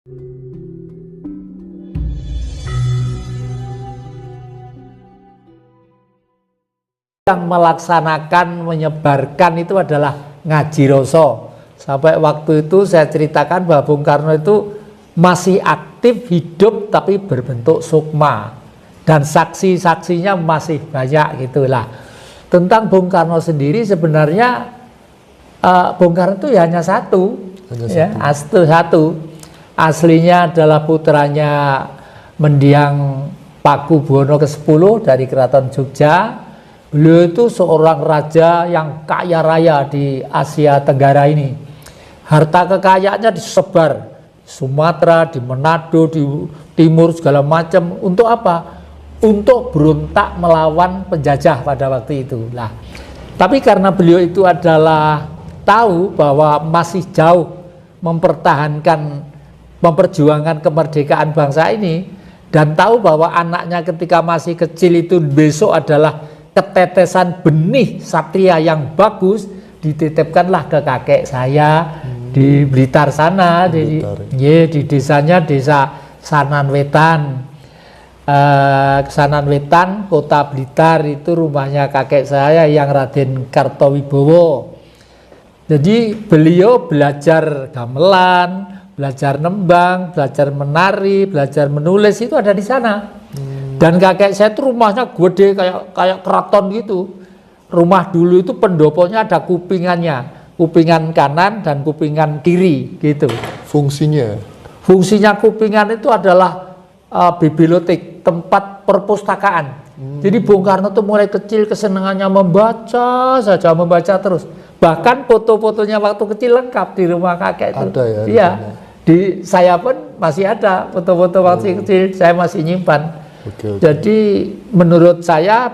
Yang melaksanakan, menyebarkan itu adalah Ngaji Roso. Sampai waktu itu saya ceritakan bahwa Bung Karno itu masih aktif hidup tapi berbentuk sukma, dan saksi-saksinya masih banyak gitulah. Tentang Bung Karno sendiri sebenarnya Bung Karno itu ya hanya satu. Aslinya adalah putranya Mendiang Pakubuwono ke-10 dari Keraton Jogja. Beliau itu seorang raja yang kaya raya di Asia Tenggara ini. Harta kekayaannya disebar di Sumatera, di Manado, di timur segala macam. Untuk apa? Untuk berontak melawan penjajah pada waktu itu. Nah, tapi karena beliau itu adalah tahu bahwa masih jauh memperjuangkan kemerdekaan bangsa ini, dan tahu bahwa anaknya ketika masih kecil itu besok adalah ketetesan benih satria yang bagus, dititipkanlah ke kakek saya di Blitar sana, di desanya desa Sanan Wetan. Sanan Wetan, kota Blitar, itu rumahnya kakek saya yang Raden Kartowibowo. Jadi beliau belajar gamelan, belajar nembang, belajar menari, belajar menulis itu ada di sana. Dan kakek saya itu rumahnya gede kayak keraton gitu. Rumah dulu itu pendoponya ada kupingannya, kupingan kanan dan kupingan kiri gitu. Fungsinya kupingan itu adalah bibliotek, tempat perpustakaan. Jadi Bung Karno itu mulai kecil kesenangannya membaca saja, membaca terus. Bahkan foto-fotonya waktu kecil lengkap di rumah kakek itu. Ada ya? Iya. Di saya pun masih ada foto-foto waktu kecil, saya masih nyimpan. Jadi menurut saya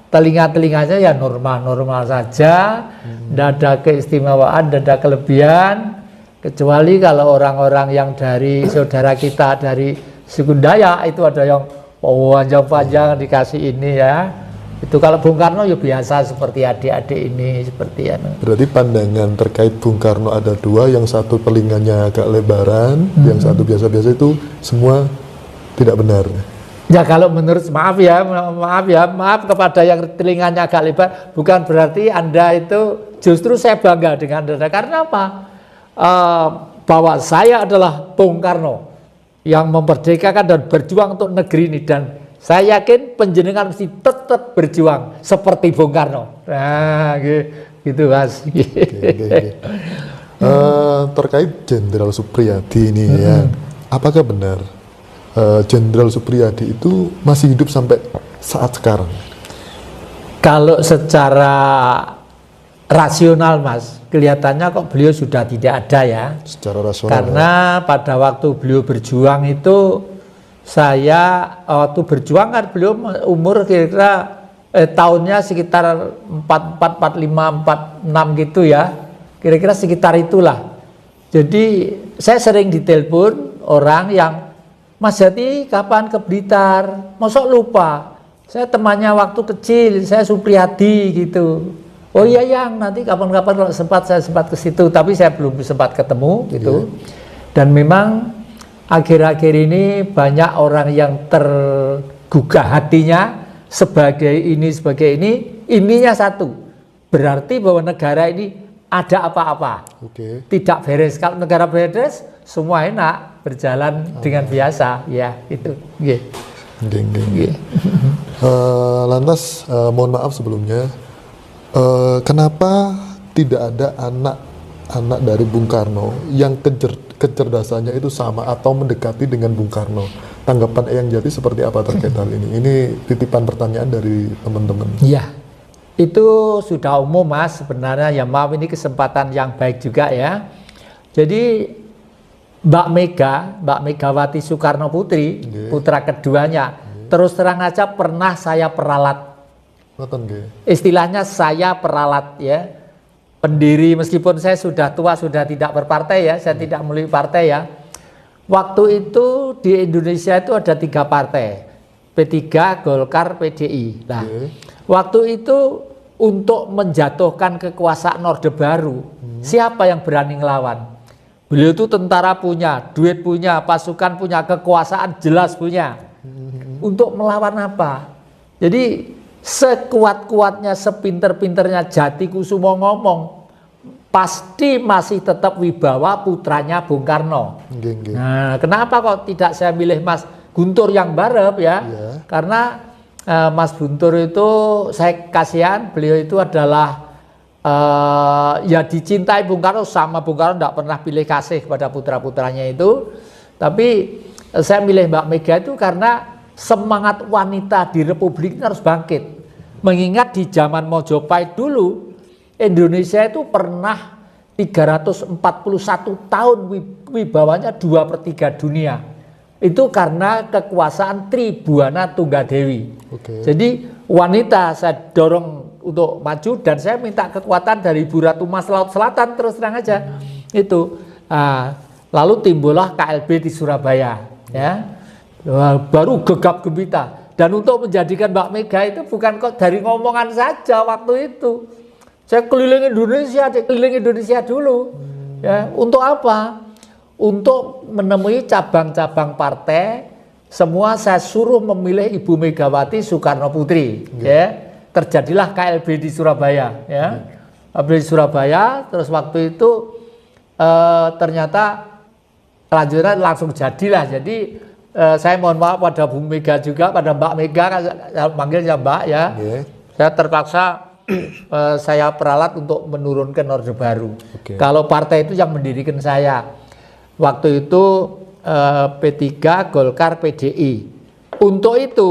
telinga-telinganya ya normal-normal saja, tidak ada keistimewaan, tidak ada kelebihan, kecuali kalau orang-orang yang dari saudara kita dari suku Dayak itu ada yang panjang-panjang dikasih ini ya. Itu kalau Bung Karno ya biasa seperti adik-adik ini, seperti ya. Berarti pandangan terkait Bung Karno ada dua, yang satu telinganya agak lebaran, yang satu biasa-biasa, itu semua tidak benar. Ya kalau menurut maaf kepada yang telinganya agak lebar, bukan berarti Anda itu, justru saya bangga dengan Anda. Karena apa? Bahwa saya adalah Bung Karno yang memerdekakan dan berjuang untuk negeri ini, dan saya yakin penjenengan mesti tetap berjuang seperti Bung Karno. Nah, gitu Mas. Terkait Jenderal Suprijadi ini ya, apakah benar Jenderal Suprijadi itu masih hidup sampai saat sekarang? Kalau secara rasional Mas, kelihatannya kok beliau sudah tidak ada ya. Secara rasional. Karena pada waktu beliau berjuang itu, saya waktu berjuang kan beliau umur kira-kira tahunnya sekitar 44, 45, 46 gitu ya. Kira-kira sekitar itulah. Jadi saya sering ditelepon orang yang, Mas Jati kapan ke Blitar? Masa lupa? Saya temannya waktu kecil, saya Suprijadi gitu. Oh iya Yang, nanti kapan-kapan kalau sempat saya sempat ke situ, tapi saya belum sempat ketemu gitu. Dan memang akhir-akhir ini banyak orang yang tergugah hatinya sebagai ini, ininya satu. Berarti bahwa negara ini ada apa-apa. Tidak beres. Kalau negara beres, semua enak, berjalan dengan biasa. Ya, itu. Lantas, mohon maaf sebelumnya, kenapa tidak ada anak dari Bung Karno yang kecerdasannya itu sama atau mendekati dengan Bung Karno? Tanggapan Eyang Jati seperti apa terkait hal ini? Ini titipan pertanyaan dari teman-teman. Iya, itu sudah umum Mas sebenarnya. Ya maaf, ini kesempatan yang baik juga ya. Jadi Mbak Megawati Soekarno Putri, putra keduanya, terus terang aja pernah saya peralat. Istilahnya saya peralat ya. Pendiri, meskipun saya sudah tua, sudah tidak berpartai ya, saya tidak memiliki partai ya. Waktu itu di Indonesia itu ada 3 partai, P3, Golkar, PDI. Nah, waktu itu untuk menjatuhkan kekuasaan Orde Baru, siapa yang berani ngelawan? Beliau itu tentara punya, duit punya, pasukan punya, kekuasaan jelas punya. Untuk melawan apa? Jadi sekuat-kuatnya, sepinter-pinternya Jatikusumo ngomong, pasti masih tetap wibawa putranya Bung Karno. Nah, kenapa kok tidak saya milih Mas Guntur yang barep ya? Karena Mas Guntur itu saya kasihan, beliau itu adalah ya dicintai Bung Karno, sama Bung Karno tidak pernah pilih kasih kepada putra-putranya itu. Tapi saya milih Mbak Mega itu karena semangat wanita di Republik ini harus bangkit. Mengingat di zaman Mojopahit dulu, Indonesia itu pernah 341 tahun wibawanya 2/3 dunia. Itu karena kekuasaan Tribuana Tunggadewi. Jadi wanita saya dorong untuk maju, dan saya minta kekuatan dari Ibu Ratu Mas Laut Selatan, terus terang aja itu. Lalu timbullah KLB di Surabaya, ya. Baru gegap gempita. Dan untuk menjadikan Mbak Mega itu bukan kok dari ngomongan saja waktu itu. Saya keliling Indonesia dulu. Ya, untuk apa? Untuk menemui cabang-cabang partai, semua saya suruh memilih Ibu Megawati Soekarno Putri. Ya. Terjadilah KLB di Surabaya, ya. KLB di Surabaya, terus waktu itu ternyata kelanjutan langsung jadilah. Jadi saya mohon maaf pada Bu Mega juga, pada Mbak Mega, manggilnya Mbak ya. Saya terpaksa saya peralat untuk menurunkan Orde Baru. Kalau partai itu yang mendirikan saya. Waktu itu P3, Golkar, PDI. Untuk itu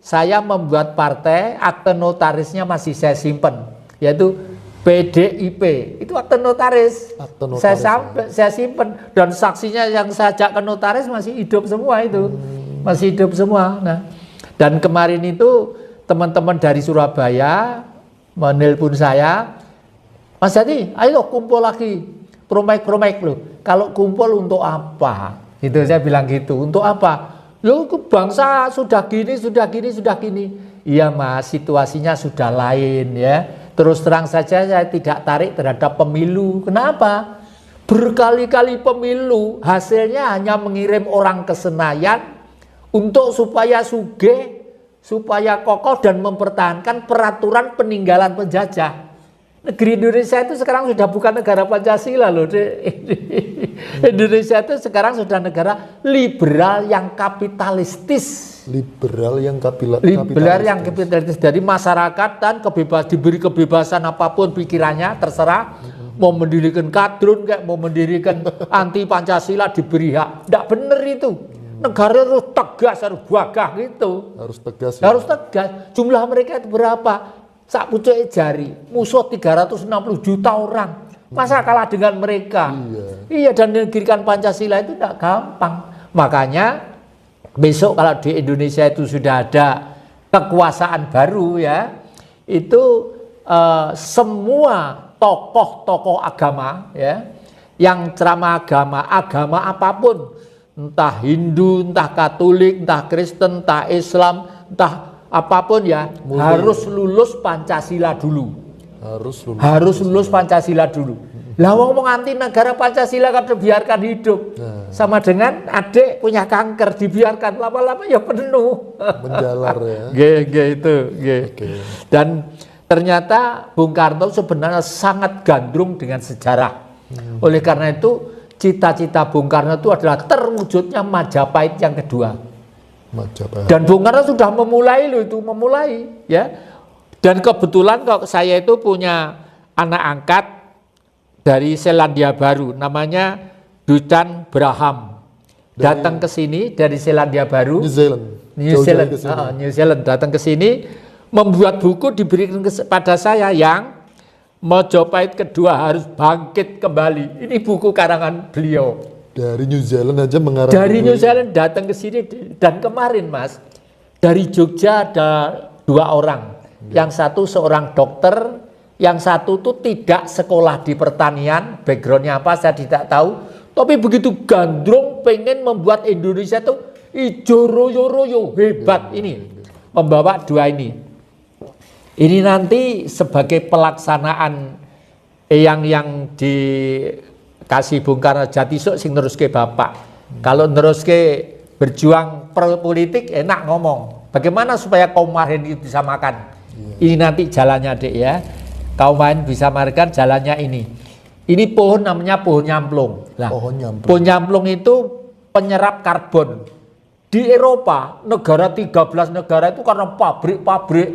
saya membuat partai, akte notarisnya masih saya simpen, yaitu PDIP. Itu akte notaris. Saya simpen, dan saksinya yang saya ajak ke notaris masih hidup semua itu. Masih hidup semua. Nah, dan kemarin itu teman-teman dari Surabaya menelpon saya, Mas Jati, ayo kumpul lagi, promek loh. Kalau kumpul untuk apa? Itu saya bilang gitu. Untuk apa? Loh, bangsa sudah gini. Iya Mas, situasinya sudah lain ya. Terus terang saja saya tidak tarik terhadap pemilu. Kenapa? Berkali-kali pemilu hasilnya hanya mengirim orang ke Senayan untuk supaya sugih, supaya kokoh dan mempertahankan peraturan peninggalan penjajah. Negeri Indonesia itu sekarang sudah bukan negara Pancasila loh. Indonesia itu sekarang sudah negara liberal yang kapitalistis. Liberal yang kapitalistis. Dari masyarakat dan diberi kebebasan apapun pikirannya, terserah. Mau mendirikan kadrun kayak mau mendirikan anti Pancasila diberi hak. Tidak benar itu. Negara harus tegas, harus gagah gitu. Harus tegas. Ya? Harus tegas. Jumlah mereka itu berapa? Sak pucuk jari, musuh 360 juta orang. Masa kalah dengan mereka? Iya, dan mendirikan Pancasila itu tidak gampang. Makanya besok kalau di Indonesia itu sudah ada kekuasaan baru ya, itu semua tokoh-tokoh agama ya, yang ceramah agama apapun, entah Hindu, entah Katolik, entah Kristen, entah Islam, entah apapun ya, harus lulus Pancasila dulu. Harus lulus Pancasila dulu. Lah ngomong anti negara Pancasila kan dibiarkan hidup. Sama dengan adik punya kanker dibiarkan lama-lama ya penuh. Menjalar ya. Gitu. Dan ternyata Bung Karno sebenarnya sangat gandrung dengan sejarah. Oleh karena itu cita-cita Bung Karno itu adalah terwujudnya Majapahit yang kedua. Dan Bung Karno sudah memulai ya. Dan kebetulan kok saya itu punya anak angkat dari Selandia Baru, namanya Ducan Braham. Datang ke sini dari Selandia Baru, New Zealand datang ke sini, membuat buku diberikan kepada saya yang Mojopahit kedua harus bangkit kembali. Ini buku karangan beliau. Dari New Zealand aja mengarang. Dari New Zealand datang ke sini, dan kemarin Mas, dari Jogja ada 2 orang. Yang satu seorang dokter, yang satu tuh tidak sekolah di pertanian, backgroundnya apa saya tidak tahu. Tapi begitu gandrung pengen membuat Indonesia tuh ijo royo hebat ini. Membawa 2 ini. Ini nanti sebagai pelaksanaan yang di kasih Bung Karno Jatisuk sing neruske bapak. Kalau neruske berjuang politik enak ngomong. Bagaimana supaya kaum Mahen itu bisa makan? Ini nanti jalannya Dek ya. Kaum Mahen bisa makan jalannya ini. Ini pohon namanya pohon nyamplung. Nah, pohon nyamplung itu penyerap karbon. Di Eropa, negara 13 negara itu karena pabrik-pabrik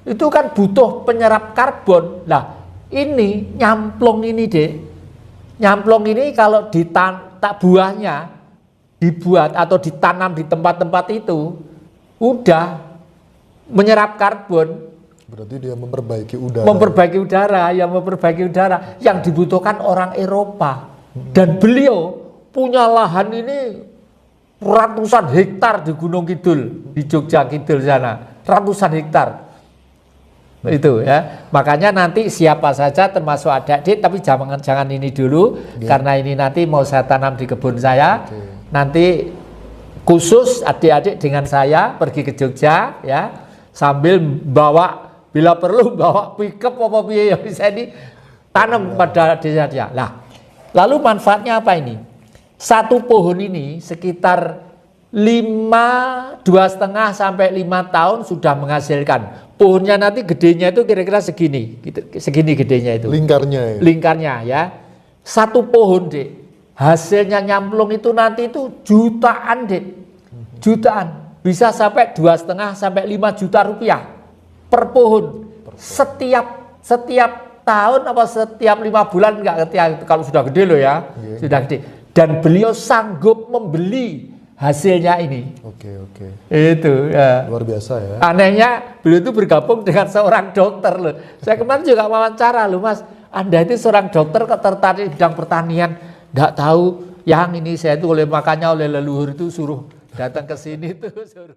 itu kan butuh penyerap karbon. Nah, ini nyamplung ini Dek. Nyamplung ini kalau tak buahnya dibuat atau ditanam di tempat-tempat itu udah menyerap karbon. Berarti dia memperbaiki udara. Memperbaiki udara yang dibutuhkan orang Eropa. Dan beliau punya lahan ini ratusan hektar di Gunung Kidul, di Jogja Kidul sana, ratusan hektar. Itu ya. Makanya nanti siapa saja termasuk adik-adik, tapi jangan ini dulu karena ini nanti mau saya tanam di kebun saya. Nanti khusus adik-adik dengan saya pergi ke Jogja ya, sambil bawa bila perlu bawa pickup apa piye yang bisa ditanam pada desa dia. Nah, lalu manfaatnya apa ini? Satu pohon ini sekitar 2,5 sampai 5 tahun sudah menghasilkan. Pohonnya nanti gedenya itu kira-kira segini gedenya itu. Lingkarnya ya. Lingkarnya ya. Satu pohon Dek, hasilnya nyamplung itu nanti itu jutaan Dek. Jutaan. Bisa sampai 2,5 sampai 5 juta rupiah per pohon. Setiap tahun apa setiap 5 bulan enggak ngerti kalau sudah gede loh ya. Sudah gede. Dan beliau sanggup membeli hasilnya ini. Oke. Itu ya. Luar biasa ya. Anehnya beliau itu bergabung dengan seorang dokter loh. Saya kemarin juga wawancara loh Mas. Anda itu seorang dokter tertarik di bidang pertanian. Nggak tahu yang ini saya itu makanya oleh leluhur itu suruh datang ke sini tuh suruh